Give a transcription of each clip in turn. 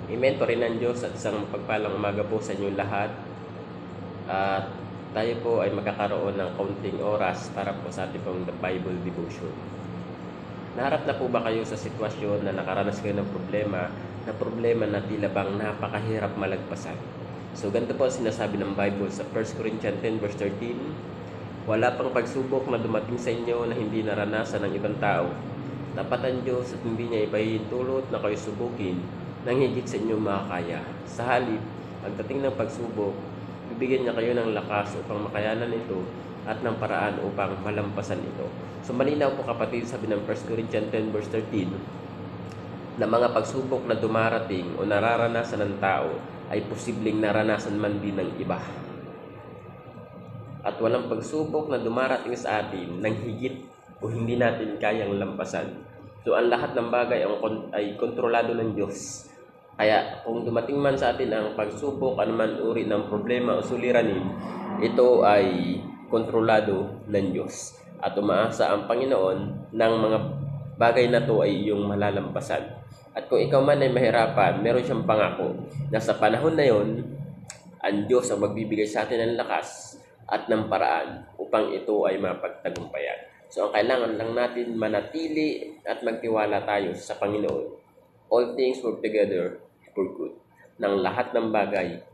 Amen po rin ng Diyos at isang pagpalang umaga po sa inyo lahat. At tayo po ay makakaroon ng kaunting oras para po sa ating pong The Bible Devotion. Naharap na po ba kayo sa sitwasyon na nakaranas kayo ng problema na tila bang napakahirap malagpasan? So ganito po sinasabi ng Bible sa 1 Corinthians 10 verse 13, wala pang pagsubok na dumating sa inyo na hindi naranasan ng ibang tao. Tapat ang Diyos at hindi niya ipahihintulot na kayo subukin nang higit sa inyong makakaya. Sa halip, pagdating ng pagsubok, bibigyan niya kayo ng lakas upang makayanan ito at ng paraan upang malampasan ito. So malinaw po kapatid, sabi ng 1 Corinthians 10 verse 13, na mga pagsubok na dumarating o nararanasan ng tao ay posibleng naranasan man din ng iba. At walang pagsubok na dumarating sa atin nang higit o hindi natin kayang lampasan. So ang lahat ng bagay ay kontrolado ng Diyos. Kaya kung dumating man sa atin ang pagsubok, anuman uri ng problema o suliranin, ito ay kontrolado ng Diyos. At umaasa ang Panginoon ng mga bagay na to ay iyong malalampasan. At kung ikaw man ay mahirapan, meron siyang pangako na sa panahon na yon, ang Diyos ang magbibigay sa atin ng lakas at ng paraan upang ito ay mapagtagumpayan. So ang kailangan lang natin manatili at magtiwala tayo sa Panginoon. All things work together for good. Nang lahat ng bagay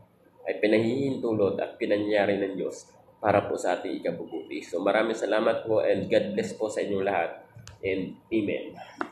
ay pinahihintulot at pinanyari ng Diyos para po sa ating ikabubuti. So maraming salamat po and God bless po sa inyong lahat. And Amen.